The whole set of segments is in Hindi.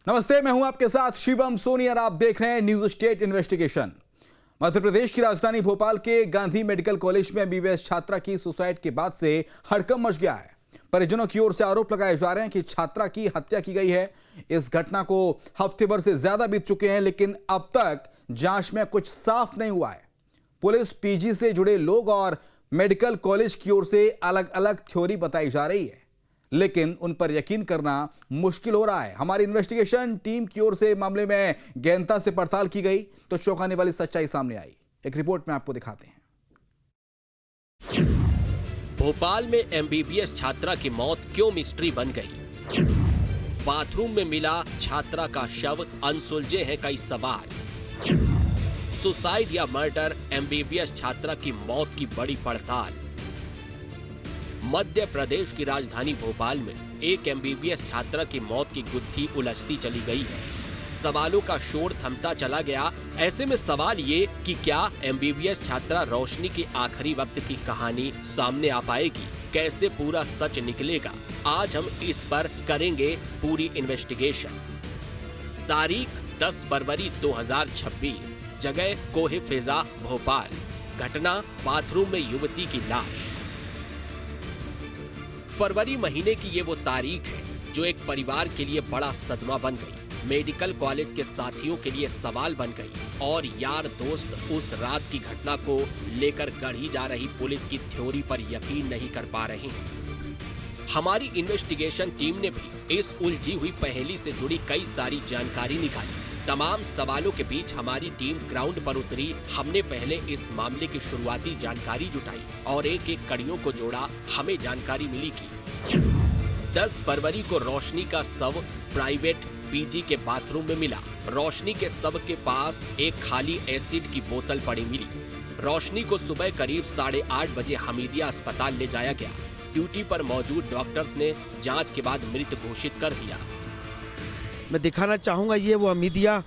नमस्ते, मैं हूं आपके साथ शिवम सोनी और आप देख रहे हैं news state investigation. Madhya Pradesh की राजधानी भोपाल के गांधी मेडिकल कॉलेज में एमबीबीएस छात्रा की सुसाइड के बाद से हड़कंप मच गया है। परिजनों की ओर से आरोप लगाए जा रहे हैं कि छात्रा की हत्या की गई है। इस घटना को हफ्ते भर से ज्यादा बीत चुके हैं, लेकिन अब तक जांच में कुछ साफ नहीं हुआ है। पुलिस, पीजी से जुड़े लोग और मेडिकल कॉलेज की ओर से अलग अलग थ्योरी बताई जा रही है, लेकिन उन पर यकीन करना मुश्किल हो रहा है। हमारी इन्वेस्टिगेशन टीम की ओर से मामले में गहनता से पड़ताल की गई तो चौंकाने वाली सच्चाई सामने आई। एक रिपोर्ट में आपको दिखाते हैं। भोपाल में एमबीबीएस छात्रा की मौत क्यों मिस्ट्री बन गई? बाथरूम में मिला छात्रा का शव, अनसुलझे हैं कई सवाल। सुसाइड या मर्डर, एमबीबीएस छात्रा की मौत की बड़ी पड़ताल। मध्य प्रदेश की राजधानी भोपाल में एक एमबीबीएस छात्रा की मौत की गुत्थी उलझती चली गई है। सवालों का शोर थमता चला गया। ऐसे में सवाल ये कि क्या एमबीबीएस छात्रा रोशनी के आखिरी वक्त की कहानी सामने आ पाएगी? कैसे पूरा सच निकलेगा? आज हम इस पर करेंगे पूरी इन्वेस्टिगेशन। तारीख 10 फरवरी 2026, जगह कोहे फिजा भोपाल। घटना बाथरूम में युवती की लाश। फरवरी महीने की ये वो तारीख है जो एक परिवार के लिए बड़ा सदमा बन गई, मेडिकल कॉलेज के साथियों के लिए सवाल बन गई और यार दोस्त उस रात की घटना को लेकर गढ़ी जा रही पुलिस की थ्योरी पर यकीन नहीं कर पा रहे हैं। हमारी इन्वेस्टिगेशन टीम ने भी इस उलझी हुई पहेली से जुड़ी कई सारी जानकारी निकाली। तमाम सवालों के बीच हमारी टीम ग्राउंड पर उतरी। हमने पहले इस मामले की शुरुआती जानकारी जुटाई और एक एक कड़ियों को जोड़ा। हमें जानकारी मिली कि 10 फरवरी को रोशनी का शव प्राइवेट पीजी के बाथरूम में मिला। रोशनी के शव के पास एक खाली एसिड की बोतल पड़ी मिली। रोशनी को सुबह करीब 8:30 बजे हमीदिया अस्पताल ले जाया गया। ड्यूटी पर मौजूद डॉक्टर्स ने जांच के बाद मृत घोषित कर दिया। मैं दिखाना चाहूँगा, ये वो हमीदिया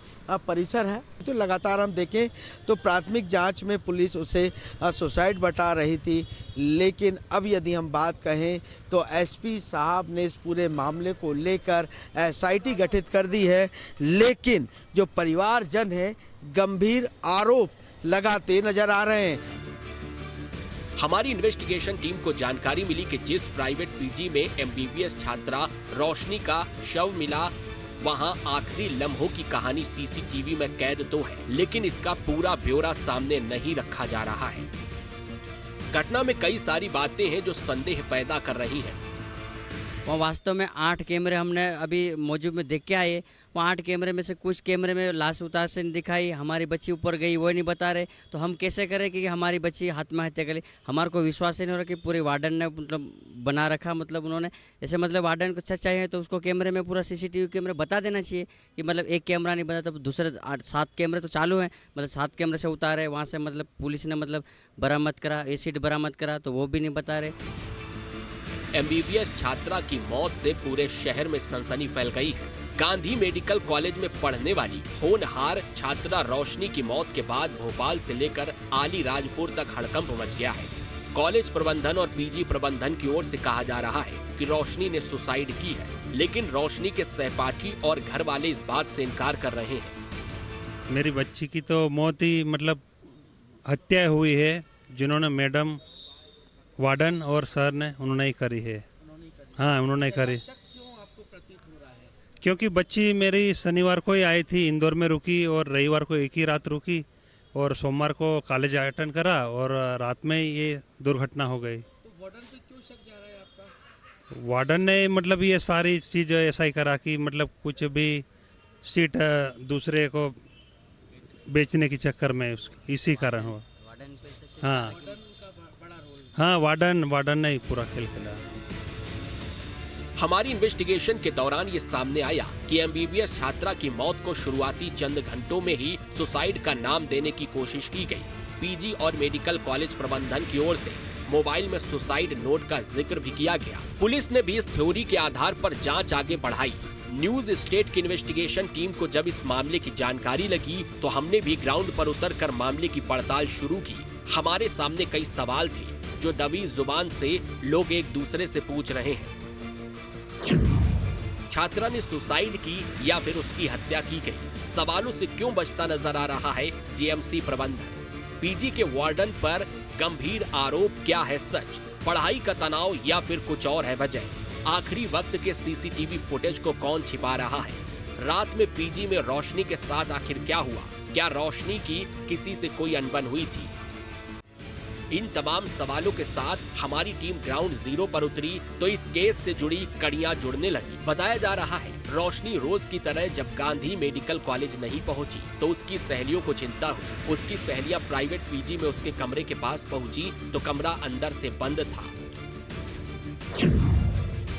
परिसर है। तो लगातार हम देखें तो प्राथमिक जांच में पुलिस उसे सुसाइड बता रही थी, लेकिन अब यदि हम बात कहें तो एसपी साहब ने इस पूरे मामले को लेकर एसआईटी गठित कर दी है, लेकिन जो परिवारजन है गंभीर आरोप लगाते नजर आ रहे हैं। हमारी इन्वेस्टिगेशन टीम को जानकारी मिली कि जिस प्राइवेट पीजी में एमबीबीएस छात्रा रोशनी का शव मिला, वहां आखिरी लम्हों की कहानी सीसीटीवी में कैद तो है, लेकिन इसका पूरा ब्यौरा सामने नहीं रखा जा रहा है। घटना में कई सारी बातें हैं जो संदेह पैदा कर रही हैं। वहाँ वास्तव में 8 कैमरे हमने अभी मौजूद में देख के आए। वहाँ 8 कैमरे में से कुछ कैमरे में लाश उतार से नहीं दिखाई। हमारी बच्ची ऊपर गई वो नहीं बता रहे, तो हम कैसे करें कि हमारी बच्ची आत्महत्या करी? हमारे को विश्वास ही नहीं हो रहा कि पूरे वार्डन ने मतलब बना रखा, मतलब उन्होंने ऐसे मतलब वार्डन को सच चाहिए तो उसको कैमरे में पूरा सीसीटीवी कैमरा बता देना चाहिए कि मतलब एक कैमरा नहीं बता, तो दूसरे 7 कैमरे तो चालू हैं, मतलब 7 कैमरे से उतारे। वहाँ से मतलब पुलिस ने मतलब बरामद करा, एसिड बरामद करा, तो वो भी नहीं बता रहे। एमबीबीएस छात्रा की मौत से पूरे शहर में सनसनी फैल गई है। गांधी मेडिकल कॉलेज में पढ़ने वाली होनहार छात्रा रोशनी की मौत के बाद भोपाल से लेकर आली राजपुर तक हड़कंप मच गया है। कॉलेज प्रबंधन और पीजी प्रबंधन की ओर से कहा जा रहा है कि रोशनी ने सुसाइड की है, लेकिन रोशनी के सहपाठी और घर वाले इस बात से इनकार कर रहे हैं। मेरी बच्ची की तो मौत ही मतलब हत्या हुई है, जिन्होंने मैडम, वार्डन और सर ने उन्होंने ही करी है। हाँ, उन्होंने करी। क्योंकि बच्ची मेरी शनिवार को ही आई थी, इंदौर में रुकी और रविवार को एक ही रात रुकी और सोमवार को कॉलेज अटेंड करा और रात में ये दुर्घटना हो गई। तो वार्डन पे क्यों शक जा रहा है आपका? वार्डन ने मतलब ये सारी चीज़ ऐसा ही करा कि मतलब कुछ भी सीट दूसरे को बेचने के चक्कर में इसी कारण हुआ। हाँ हाँ, वार्डन ने ही पूरा खेल खेला। हमारी इन्वेस्टिगेशन के दौरान ये सामने आया कि एमबीबीएस छात्रा की मौत को शुरुआती चंद घंटों में ही सुसाइड का नाम देने की कोशिश की गई। पीजी और मेडिकल कॉलेज प्रबंधन की ओर से मोबाइल में सुसाइड नोट का जिक्र भी किया गया। पुलिस ने भी इस थ्योरी के आधार पर जांच आगे बढ़ाई। न्यूज स्टेट की इन्वेस्टिगेशन टीम को जब इस मामले की जानकारी लगी तो हमने भी ग्राउंड पर उतरकर मामले की पड़ताल शुरू की। हमारे सामने कई सवाल थे जो दबी जुबान से लोग एक दूसरे से पूछ रहे हैं। छात्रा ने सुसाइड की या फिर उसकी हत्या की गई? सवालों से क्यों बचता नजर आ रहा है जेएमसी प्रबंधन? पीजी के वार्डन पर गंभीर आरोप, क्या है सच? पढ़ाई का तनाव या फिर कुछ और है वजह? आखिरी वक्त के सीसीटीवी फुटेज को कौन छिपा रहा है? रात में पीजी में रोशनी के साथ आखिर क्या हुआ? क्या रोशनी की किसी से कोई अनबन हुई थी? इन तमाम सवालों के साथ हमारी टीम ग्राउंड जीरो पर उतरी तो इस केस से जुड़ी कड़ियां जुड़ने लगी। बताया जा रहा है रोशनी रोज की तरह जब गांधी मेडिकल कॉलेज नहीं पहुंची तो उसकी सहेलियों को चिंता हुई। उसकी सहेलियां प्राइवेट पीजी में उसके कमरे के पास पहुंची तो कमरा अंदर से बंद था।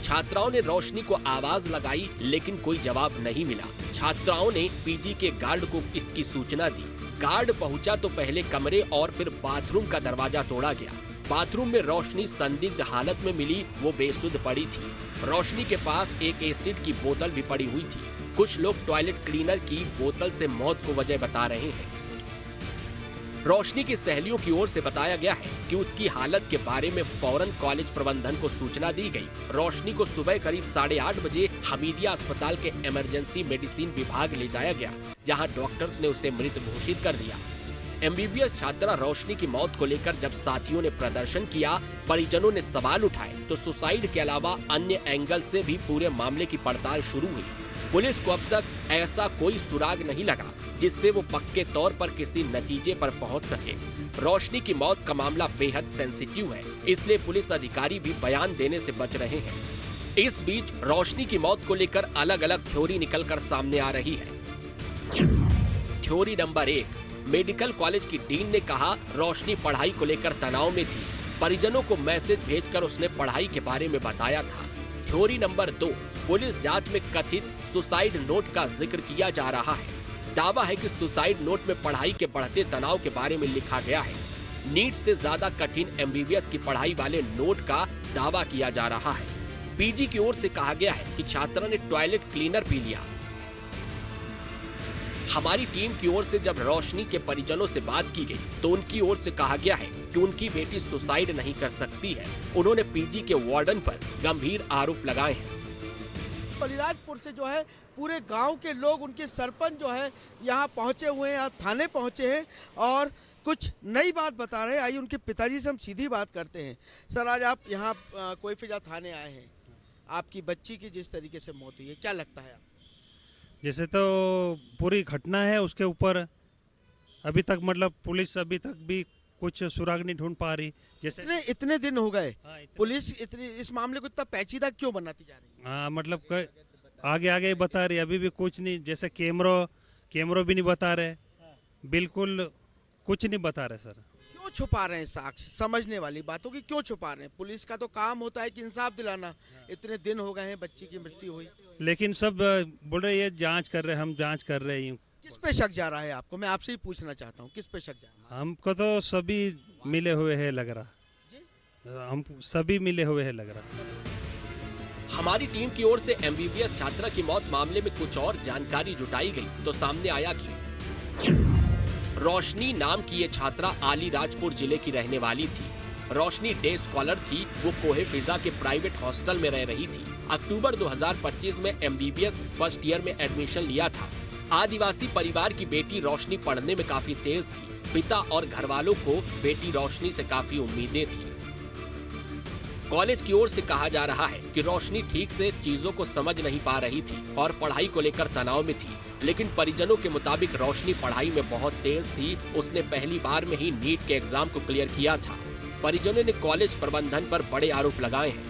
छात्राओं ने रोशनी को आवाज लगाई लेकिन कोई जवाब नहीं मिला। छात्राओं ने पीजी के गार्ड को इसकी सूचना दी। गार्ड पहुंचा तो पहले कमरे और फिर बाथरूम का दरवाजा तोड़ा गया। बाथरूम में रोशनी संदिग्ध हालत में मिली, वो बेसुध पड़ी थी। रोशनी के पास एक एसिड की बोतल भी पड़ी हुई थी। कुछ लोग टॉयलेट क्लीनर की बोतल से मौत को वजह बता रहे हैं। रोशनी की सहेलियों की ओर से बताया गया है कि उसकी हालत के बारे में फौरन कॉलेज प्रबंधन को सूचना दी गई। रोशनी को सुबह करीब 8:30 बजे हमीदिया अस्पताल के इमरजेंसी मेडिसिन विभाग ले जाया गया, जहां डॉक्टर्स ने उसे मृत घोषित कर दिया। एमबीबीएस छात्रा रोशनी की मौत को लेकर जब साथियों ने प्रदर्शन किया, परिजनों ने सवाल उठाए तो सुसाइड के अलावा अन्य एंगल से भी पूरे मामले की पड़ताल शुरू हुई। पुलिस को अब तक ऐसा कोई सुराग नहीं लगा जिससे वो पक्के तौर पर किसी नतीजे पर पहुंच सके। रोशनी की मौत का मामला बेहद सेंसिटिव है, इसलिए पुलिस अधिकारी भी बयान देने से बच रहे हैं। इस बीच रोशनी की मौत को लेकर अलग अलग थ्योरी निकलकर सामने आ रही है। थ्योरी नंबर 1, मेडिकल कॉलेज की डीन ने कहा रोशनी पढ़ाई को लेकर तनाव में थी। परिजनों को मैसेज भेजकर उसने पढ़ाई के बारे में बताया था। थ्योरी नंबर 2, पुलिस जांच में कथित सुसाइड नोट का जिक्र किया जा रहा है। दावा है कि सुसाइड नोट में पढ़ाई के बढ़ते तनाव के बारे में लिखा गया है। नीट से ज्यादा कठिन एमबीबीएस की पढ़ाई वाले नोट का दावा किया जा रहा है। पीजी की ओर से कहा गया है कि छात्रा ने टॉयलेट क्लीनर पी लिया। हमारी टीम की ओर से जब रोशनी के परिजनों से बात की गई तो उनकी ओर से कहा गया है कि उनकी बेटी सुसाइड नहीं कर सकती है। उन्होंने पीजी के वार्डन पर गंभीर आरोप लगाए हैं। अलीराजपुर से जो है पूरे गांव के लोग, उनके सरपंच जो है यहाँ पहुँचे हुए हैं, थाने पहुँचे हैं और कुछ नई बात बता रहे हैं। आइए उनके पिताजी से हम सीधी बात करते हैं। सर, आज आप यहाँ कोई फिजा थाने आए हैं, आपकी बच्ची की जिस तरीके से मौत हुई है, क्या लगता है आपको? जैसे तो पूरी घटना है उसके ऊपर अभी तक मतलब पुलिस अभी तक भी कुछ सुराग नहीं ढूंढ पा रही। जैसे इतने दिन हो गए, हाँ, पुलिस इतनी इस मामले को इतना पेचीदा क्यों बनाती जा रही है? हाँ, मतलब आगे आगे बता रही, अभी भी कुछ नहीं। जैसे कैमरों भी नहीं बता रहे, बिल्कुल कुछ नहीं बता रहे सर। क्यों छुपा रहे हैं साक्ष्य? समझने वाली बातों की क्यों छुपा रहे हैं? पुलिस का तो काम होता है कि इंसाफ दिलाना। इतने दिन हो गए हैं, बच्ची की मृत्यु हुई, लेकिन सब बोल रहे ये जांच कर रहे, हम जांच कर रहे हैं। किस पे शक जा रहा है आपको? मैं आपसे ही पूछना चाहता हूँ, किस पे शक जा रहा है? हमको तो सभी मिले हुए है लग रहा, हम सभी मिले हुए है लग रहा। हमारी टीम की ओर से एमबीबीएस छात्रा की मौत मामले में कुछ और जानकारी जुटाई गई तो सामने आया कि रोशनी नाम की ये छात्रा अलीराजपुर जिले की रहने वाली थी। रोशनी डे स्कॉलर थी। वो कोहे फिजा के प्राइवेट हॉस्टल में रह रही थी। अक्टूबर 2025 में एमबीबीएस फर्स्ट ईयर में एडमिशन लिया था। आदिवासी परिवार की बेटी रोशनी पढ़ने में काफी तेज थी। पिता और घर वालों को बेटी रोशनी से काफी उम्मीदें थी। कॉलेज की ओर से कहा जा रहा है कि रोशनी ठीक से चीजों को समझ नहीं पा रही थी और पढ़ाई को लेकर तनाव में थी, लेकिन परिजनों के मुताबिक रोशनी पढ़ाई में बहुत तेज थी। उसने पहली बार में ही नीट के एग्जाम को क्लियर किया था। परिजनों ने कॉलेज प्रबंधन पर बड़े आरोप लगाए हैं।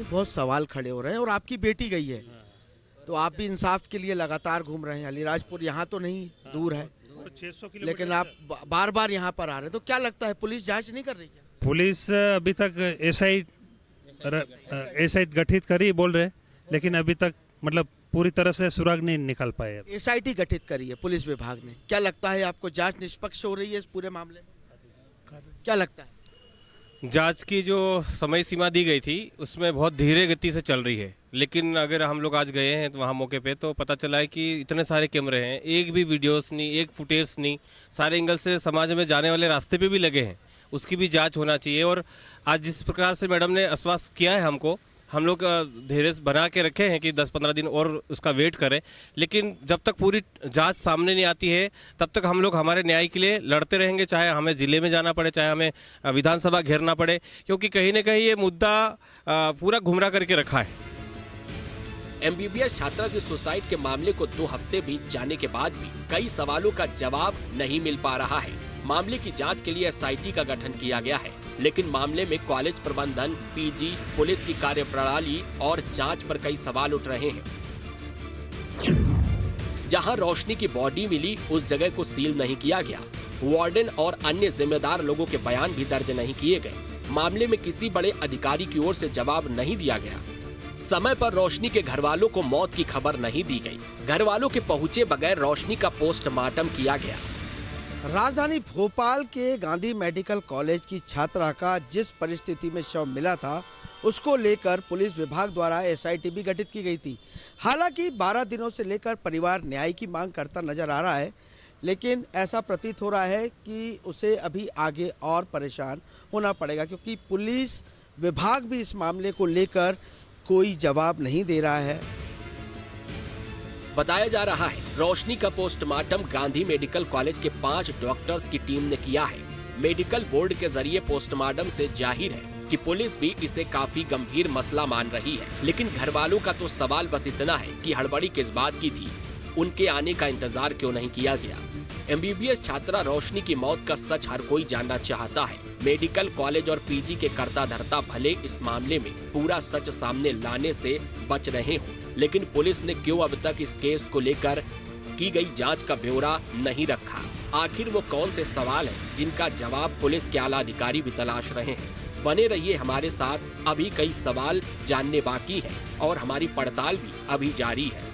बहुत सवाल खड़े हो रहे हैं और आपकी बेटी गई है तो आप भी इंसाफ के लिए लगातार घूम रहे हैं। अलीराजपुर यहाँ तो नहीं, दूर है, 600 किलोमीटर, लेकिन आप बार बार यहाँ पर आ रहे हैं, तो क्या लगता है पुलिस जांच नहीं कर रही है? पुलिस अभी तक एसआई गठित करी बोल रहे, लेकिन अभी तक मतलब पूरी तरह से सुराग नहीं निकाल पाए। एसआईटी गठित करी है पुलिस विभाग ने, क्या लगता है आपको जांच निष्पक्ष हो रही है इस पूरे मामले में? क्या लगता है? जांच की जो समय सीमा दी गई थी उसमें बहुत धीरे गति से चल रही है, लेकिन अगर हम लोग आज गए हैं तो वहाँ मौके पे तो पता चला है कि इतने सारे कैमरे हैं, एक भी वीडियोस नहीं, एक फुटेज नहीं, सारे एंगल से समाज में जाने वाले रास्ते पे भी लगे हैं, उसकी भी जांच होना चाहिए। और आज जिस प्रकार से मैडम ने आश्वासन किया है हमको, हम लोग धैर्य बना के रखे हैं कि 10-15 दिन और उसका वेट करें, लेकिन जब तक पूरी जांच सामने नहीं आती है तब तक हम लोग हमारे न्याय के लिए लड़ते रहेंगे, चाहे हमें जिले में जाना पड़े, चाहे हमें विधानसभा घेरना पड़े, क्योंकि कहीं ना कहीं ये मुद्दा पूरा घुमरा करके रखा है। एमबीबीएस छात्रा की सुसाइड के मामले को 2 हफ्ते बीत जाने के बाद भी कई सवालों का जवाब नहीं मिल पा रहा है। मामले की जांच के लिए एसआईटी का गठन किया गया है, लेकिन मामले में कॉलेज प्रबंधन, पीजी, पुलिस की कार्यप्रणाली और जांच पर कई सवाल उठ रहे हैं। जहां रोशनी की बॉडी मिली उस जगह को सील नहीं किया गया, वार्डन और अन्य जिम्मेदार लोगों के बयान भी दर्ज नहीं किए गए। मामले में किसी बड़े अधिकारी की ओर से जवाब नहीं दिया गया। समय पर रोशनी के घर वालों को मौत की खबर नहीं दी गई। घर वालों के पहुंचे बगैर रोशनी का पोस्टमार्टम किया गया। राजधानी भोपाल के गांधी मेडिकल कॉलेज की छात्रा का जिस परिस्थिति में शव मिला था, उसको लेकर पुलिस विभाग द्वारा एसआईटी भी गठित की गई थी। हालांकि 12 दिनों से लेकर परिवार न्याय की मांग करता नजर आ रहा है, लेकिन ऐसा प्रतीत हो रहा है कि उसे अभी आगे और परेशान होना पड़ेगा, क्योंकि पुलिस विभाग भी इस मामले को लेकर कोई जवाब नहीं दे रहा है। बताया जा रहा है रोशनी का पोस्टमार्टम गांधी मेडिकल कॉलेज के 5 डॉक्टर्स की टीम ने किया है। मेडिकल बोर्ड के जरिए पोस्टमार्टम से जाहिर है कि पुलिस भी इसे काफी गंभीर मसला मान रही है, लेकिन घर वालों का तो सवाल बस इतना है कि हड़बड़ी किस बात की थी, उनके आने का इंतजार क्यों नहीं किया गया। एमबीबीएस छात्रा रोशनी की मौत का सच हर कोई जानना चाहता है। मेडिकल कॉलेज और पीजी के कर्ता धर्ता भले इस मामले में पूरा सच सामने लाने से बच रहे हों, लेकिन पुलिस ने क्यों अब तक इस केस को लेकर की गई जांच का ब्यौरा नहीं रखा। आखिर वो कौन से सवाल हैं जिनका जवाब पुलिस के आला अधिकारी भी तलाश रहे हैं। बने रहिए हमारे साथ, अभी कई सवाल जानने बाकी हैं और हमारी पड़ताल भी अभी जारी है।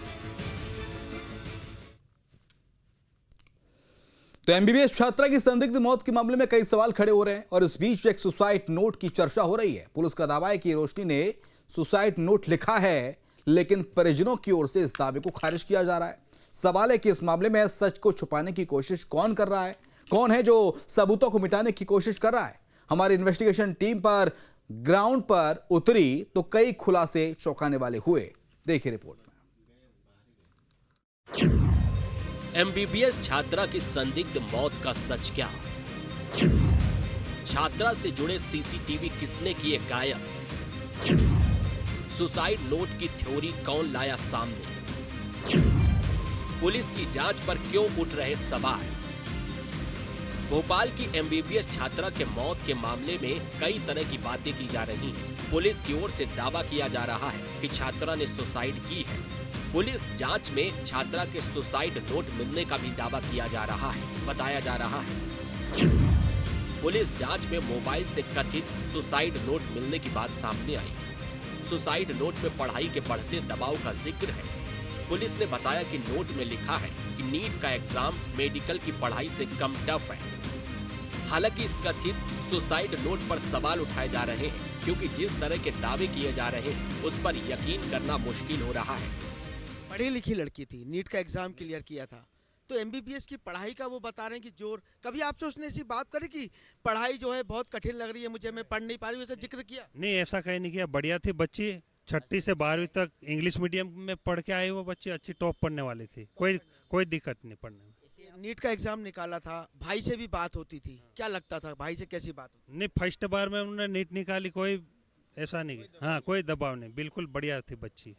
तो एमबीबीएस छात्रा की संदिग्ध मौत के मामले में कई सवाल खड़े हो रहे हैं और इस बीच एक सुसाइड नोट की चर्चा हो रही है। पुलिस का दावा है कि रोशनी ने सुसाइड नोट लिखा है, लेकिन परिजनों की ओर से इस दावे को खारिज किया जा रहा है। सवाल है कि इस मामले में सच को छुपाने की कोशिश कौन कर रहा है, कौन है जो सबूतों को मिटाने की कोशिश कर रहा है। हमारी इन्वेस्टिगेशन टीम पर ग्राउंड पर उतरी तो कई खुलासे चौंकाने वाले हुए। देखिए रिपोर्ट में। एमबीबीएस छात्रा की संदिग्ध मौत का सच क्या? छात्रा से जुड़े सीसीटीवी किसने किए गायब? सुसाइड नोट की थ्योरी कौन लाया सामने? पुलिस की जांच पर क्यों उठ रहे सवाल? भोपाल की एमबीबीएस छात्रा के मौत के मामले में कई तरह की बातें की जा रही हैं। पुलिस की ओर से दावा किया जा रहा है कि छात्रा ने सुसाइड की है। पुलिस जांच में छात्रा के सुसाइड नोट मिलने का भी दावा किया जा रहा है, बताया जा रहा है। पुलिस जांच में मोबाइल से कथित सुसाइड नोट मिलने की बात सामने आई। सुसाइड नोट में पढ़ाई के बढ़ते दबाव का जिक्र है। पुलिस ने बताया कि नोट में लिखा है कि नीट का एग्जाम मेडिकल की पढ़ाई से कम टफ है। हालांकि इस कथित सुसाइड नोट पर सवाल उठाए जा रहे हैं, क्योंकि जिस तरह के दावे किए जा रहे हैं उस पर यकीन करना मुश्किल हो रहा है। पढ़ी लिखी लड़की थी, नीट का एग्जाम क्लियर किया था, तो एमबीबीएस की पढ़ाई का वो बता रहे हैं कि जोर। कभी आपसे उसने ऐसी बात करी कि पढ़ाई जो है बहुत कठिन लग रही है मुझे, मैं पढ़ नहीं पा रही हूँ, ऐसा जिक्र किया? नहीं, ऐसा कहीं नहीं किया। बढ़िया थी बच्ची, 6ठी से 12वीं तक इंग्लिश मीडियम में पढ़ के आई। वो बच्ची अच्छी टॉप पढ़ने वाली थी, कोई दिक्कत नहीं पढ़ने में। नीट का एग्जाम निकाला था, भाई से भी बात होती थी, क्या लगता था भाई से कैसी बात होती? नहीं, फर्स्ट बार में उन्होंने नीट निकाली, कोई ऐसा नहीं। हाँ, कोई दबाव नहीं, बिल्कुल बढ़िया थी बच्ची।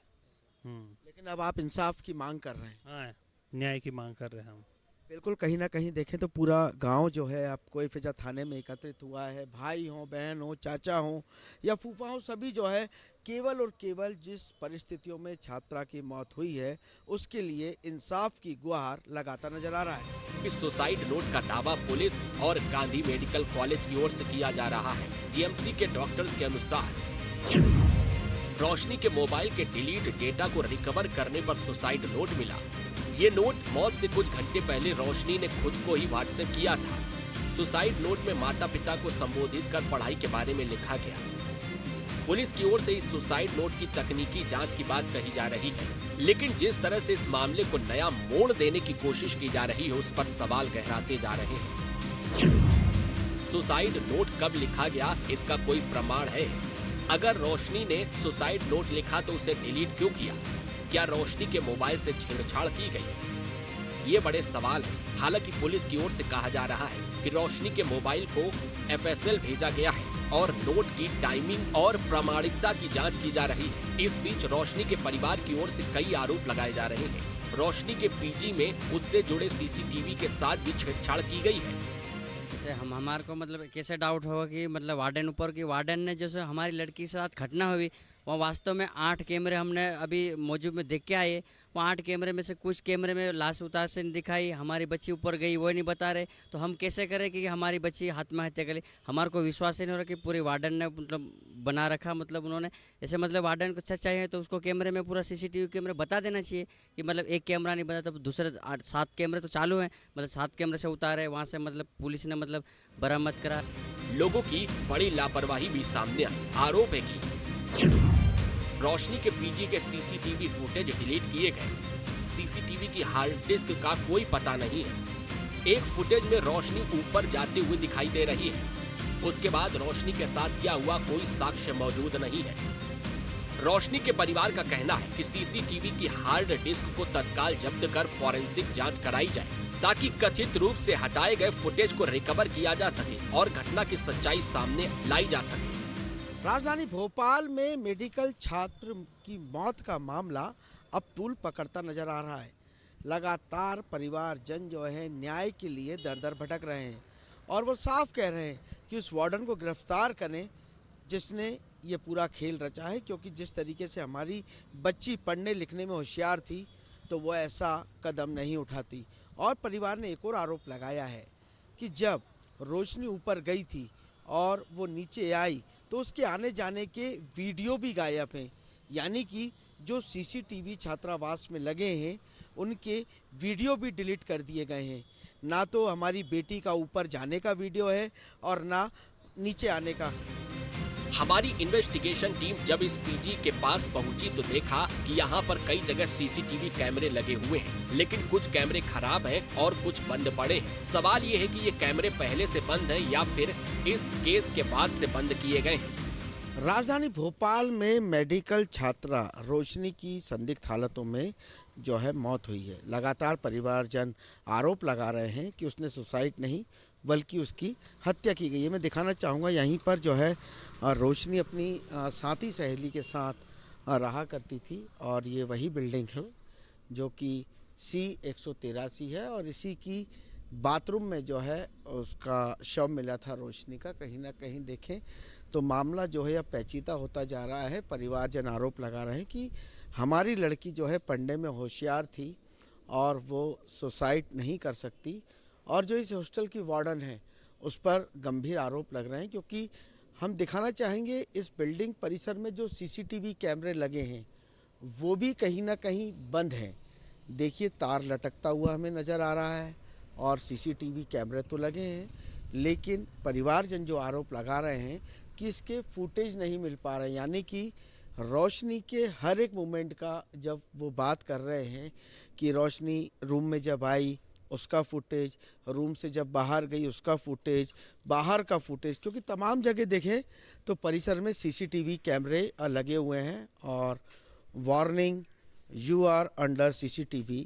लेकिन अब आप इंसाफ की मांग कर रहे हैं? हाँ, न्याय की मांग कर रहे हैं हम। बिल्कुल, कहीं ना कहीं देखें तो पूरा गांव जो है अब कोई फिजा थाने में एकत्रित हुआ है। भाई हो, बहन हो, चाचा हो या फूफा हो, सभी जो है केवल और केवल जिस परिस्थितियों में छात्रा की मौत हुई है उसके लिए इंसाफ की गुहार लगाता नजर आ रहा है। इस सुसाइड नोट का दावा पुलिस और गांधी मेडिकल कॉलेज की ओर से किया जा रहा है। जीएमसी के डॉक्टर्स के अनुसार रोशनी के मोबाइल के डिलीट डेटा को रिकवर करने पर सुसाइड नोट मिला। ये नोट मौत से कुछ घंटे पहले रोशनी ने खुद को ही व्हाट्सएप किया था। सुसाइड नोट में माता पिता को संबोधित कर पढ़ाई के बारे में लिखा गया। पुलिस की ओर से इस सुसाइड नोट की तकनीकी जांच की बात कही जा रही है, लेकिन जिस तरह से इस मामले को नया मोड़ देने की कोशिश की जा रही है उस पर सवाल गहराते जा रहे हैं। सुसाइड नोट कब लिखा गया, इसका कोई प्रमाण है? अगर रोशनी ने सुसाइड नोट लिखा तो उसे डिलीट क्यों किया? क्या रोशनी के मोबाइल से छेड़छाड़ की गई? ये बड़े सवाल हैं। हालांकि पुलिस की ओर से कहा जा रहा है कि रोशनी के मोबाइल को FSL भेजा गया है और नोट की टाइमिंग और प्रामाणिकता की जांच की जा रही है। इस बीच रोशनी के परिवार की ओर से कई आरोप लगाए जा रहे हैं। रोशनी के PG में उससे जुड़े CCTV के साथ भी छेड़छाड़ की गई है। जैसे हमारे को मतलब कैसे डाउट होगा कि मतलब वार्डन ऊपर की वार्डन ने जैसे हमारी लड़की के साथ घटना हुई, वहाँ वास्तव में 8 कैमरे हमने अभी मौजूद में देख के आए। वहाँ 8 कैमरे में से कुछ कैमरे में लाश उतार से नहीं दिखाई, हमारी बच्ची ऊपर गई वो नहीं बता रहे, तो हम कैसे करें कि हमारी बच्ची आत्महत्या करी? हमारे को विश्वास ही नहीं हो रहा कि पूरी वार्डन ने मतलब बना रखा, मतलब उन्होंने ऐसे मतलब वार्डन को सच्चाई है तो उसको कैमरे में पूरा CCTV कैमरे बता देना चाहिए कि मतलब एक कैमरा नहीं बता, तब दूसरे 7 कैमरे तो चालू हैं, मतलब 7 कैमरे से उतारे वहाँ से मतलब पुलिस ने मतलब बरामद करा। लोगों की बड़ी लापरवाही भी सामने आई। आरोप है कि रोशनी के PG के CCTV फुटेज डिलीट किए गए। CCTV की हार्ड डिस्क का कोई पता नहीं है। एक फुटेज में रोशनी ऊपर जाते हुए दिखाई दे रही है। उसके बाद रोशनी के साथ क्या हुआ कोई साक्ष्य मौजूद नहीं है। रोशनी के परिवार का कहना है कि CCTV की हार्ड डिस्क को तत्काल जब्त कर फॉरेंसिक जांच कराई जाए ताकि कथित रूप से हटाए गए फुटेज को रिकवर किया जा सके और घटना की सच्चाई सामने लाई जा सके। राजधानी भोपाल में मेडिकल छात्र की मौत का मामला अब तूल पकड़ता नजर आ रहा है। लगातार परिवारजन जो है न्याय के लिए दर-दर भटक रहे हैं और वो साफ कह रहे हैं कि उस वार्डन को गिरफ्तार करें जिसने ये पूरा खेल रचा है, क्योंकि जिस तरीके से हमारी बच्ची पढ़ने लिखने में होशियार थी तो वो ऐसा कदम नहीं उठाती। और परिवार ने एक और आरोप लगाया है कि जब रोशनी ऊपर गई थी और वो नीचे आई तो उसके आने जाने के वीडियो भी गायब हैं, यानी कि जो CCTV छात्रावास में लगे हैं उनके वीडियो भी डिलीट कर दिए गए हैं। ना तो हमारी बेटी का ऊपर जाने का वीडियो है और ना नीचे आने का। हमारी इन्वेस्टिगेशन टीम जब इस PG के पास पहुंची तो देखा कि यहाँ पर कई जगह CCTV कैमरे लगे हुए हैं, लेकिन कुछ कैमरे खराब हैं और कुछ बंद पड़े हैं। सवाल ये है कि ये कैमरे पहले से बंद हैं या फिर इस केस के बाद से बंद किए गए हैं। राजधानी भोपाल में मेडिकल छात्रा रोशनी की संदिग्ध हालतों में जो है मौत हुई है। लगातार परिवारजन आरोप लगा रहे हैं कि उसने सुसाइड नहीं बल्कि उसकी हत्या की गई है। मैं दिखाना चाहूँगा यहीं पर जो है रोशनी अपनी साथी सहेली के साथ रहा करती थी और ये वही बिल्डिंग है जो कि C183 है और इसी की बाथरूम में जो है उसका शव मिला था रोशनी का। कहीं ना कहीं देखें तो मामला जो है अब पेचीदा होता जा रहा है। परिवारजन आरोप लगा रहे हैं कि हमारी लड़की जो है पढ़ने में होशियार थी और वो सुसाइड नहीं कर सकती। और जो इस हॉस्टल की वार्डन है उस पर गंभीर आरोप लग रहे हैं, क्योंकि हम दिखाना चाहेंगे इस बिल्डिंग परिसर में जो CCTV कैमरे लगे हैं वो भी कहीं ना कहीं बंद हैं। देखिए तार लटकता हुआ हमें नज़र आ रहा है और CCTV कैमरे तो लगे हैं, लेकिन परिवारजन जो आरोप लगा रहे हैं कि इसके फुटेज नहीं मिल पा रहे, यानी कि रोशनी के हर एक मोमेंट का जब वो बात कर रहे हैं कि रोशनी रूम में जब आई उसका फुटेज, रूम से जब बाहर गई उसका फुटेज, बाहर का फुटेज, क्योंकि तमाम जगह देखें तो परिसर में CCTV कैमरे लगे हुए हैं और warning you are under CCTV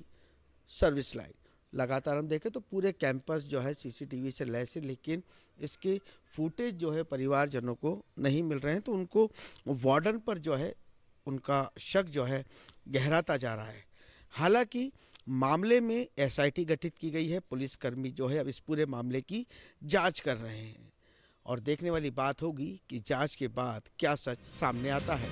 service line. लगातार हम देखें तो पूरे कैंपस जो है CCTV से लैस है, लेकिन इसके फुटेज जो है परिवारजनों को नहीं मिल रहे हैं, तो उनको वार्डन पर जो है उनका शक जो है गहराता जा रहा है। हालांकि मामले में SIT गठित की गई है। पुलिसकर्मी जो है अब इस पूरे मामले की जांच कर रहे हैं और देखने वाली बात होगी कि जांच के बाद क्या सच सामने आता है।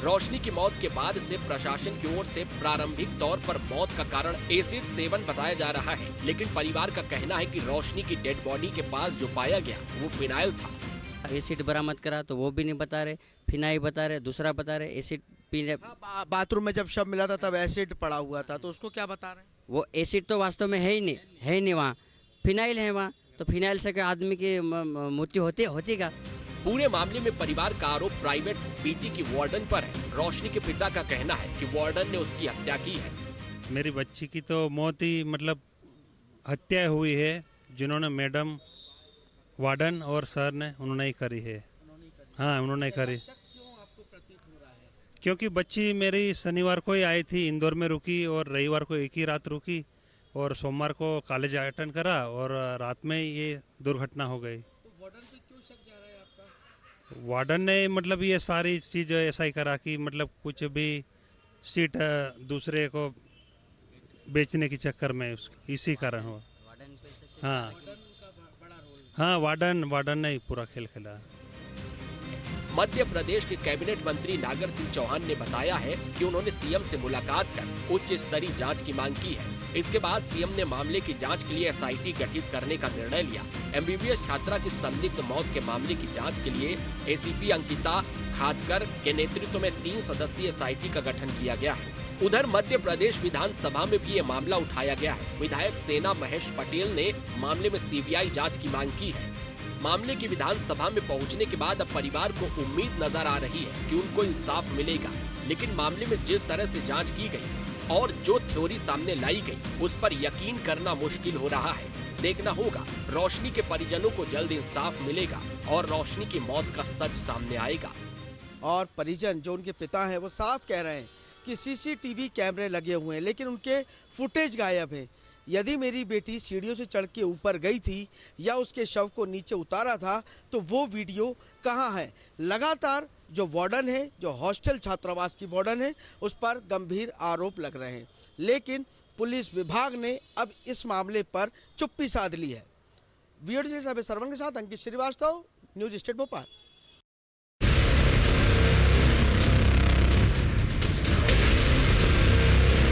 रोशनी की मौत के बाद से प्रशासन की ओर से प्रारंभिक तौर पर मौत का कारण एसिड सेवन बताया जा रहा है, लेकिन परिवार का कहना है कि रोशनी की डेड बॉडी के पास जो पाया गया वो फिनाइल था। एसिड बरामद करा तो वो भी नहीं बता रहे, फिनाइल बता रहे, दूसरा बता रहे एसिड पीने। बाथरूम में जब शव मिला था तब एसिड पड़ा हुआ था, तो उसको क्या बता रहे हैं? वो एसिड तो वास्तव में है ही नहीं वहाँ फिनाइल है वहाँ, तो फिनाइल से क्या आदमी की मृत्यु होती का? पूरे मामले में परिवार का आरोप प्राइवेट PG की वार्डन पर है। रोशनी के पिता का कहना है कि वार्डन ने उसकी हत्या की है। मेरी बच्ची की तो मौत ही मतलब हत्या हुई है, जिन्होंने मैडम वार्डन और सर ने उन्होंने ही करी है। हाँ उन्होंने करी। शक क्यों क्योंकि बच्ची मेरी शनिवार को ही आई थी, इंदौर में रुकी और रविवार को एक ही रात रुकी और सोमवार को कॉलेज अटेंड करा और रात में ये दुर्घटना हो गई। तो वार्डन पे क्यों शक जा रहा है आपका? वार्डन ने मतलब ये सारी चीज़ ऐसा ही करा कि मतलब कुछ भी सीट दूसरे को बेचने के चक्कर में इसी कारण हुआ। हाँ हाँ, वार्डन ने ही पूरा खेल खेला। मध्य प्रदेश के कैबिनेट मंत्री नागर सिंह चौहान ने बताया है कि उन्होंने सीएम से मुलाकात कर उच्च स्तरीय जांच की मांग की है। इसके बाद सीएम ने मामले की जांच के लिए एसआईटी गठित करने का निर्णय लिया। एमबीबीएस छात्रा की संदिग्ध मौत के मामले की जांच के लिए एसीपी अंकिता खादकर के नेतृत्व में 3 सदस्यीय एसआईटी का गठन किया गया है। उधर मध्य प्रदेश विधानसभा में भी ये मामला उठाया गया है। विधायक सेना महेश पटेल ने मामले में सीबीआई जाँच की मांग की है। मामले की विधानसभा में पहुंचने के बाद अब परिवार को उम्मीद नजर आ रही है कि उनको इंसाफ मिलेगा, लेकिन मामले में जिस तरह से जांच की गई और जो थ्योरी सामने लाई गई उस पर यकीन करना मुश्किल हो रहा है। देखना होगा रोशनी के परिजनों को जल्द इंसाफ मिलेगा और रोशनी की मौत का सच सामने आएगा। और परिजन जो उनके पिता हैं वो साफ कह रहे हैं कि सीसीटीवी कैमरे लगे हुए हैं लेकिन उनके फुटेज गायब है। यदि मेरी बेटी सीढ़ियों से चढ़ के ऊपर गई थी या उसके शव को नीचे उतारा था तो वो वीडियो कहाँ है? लगातार जो वार्डन है, जो हॉस्टल छात्रावास की वार्डन है, उस पर गंभीर आरोप लग रहे हैं, लेकिन पुलिस विभाग ने अब इस मामले पर चुप्पी साध ली है। वीडियो जर्नलिस्ट सरवन के साथ अंकित श्रीवास्तव, न्यूज़ स्टेट भोपाल।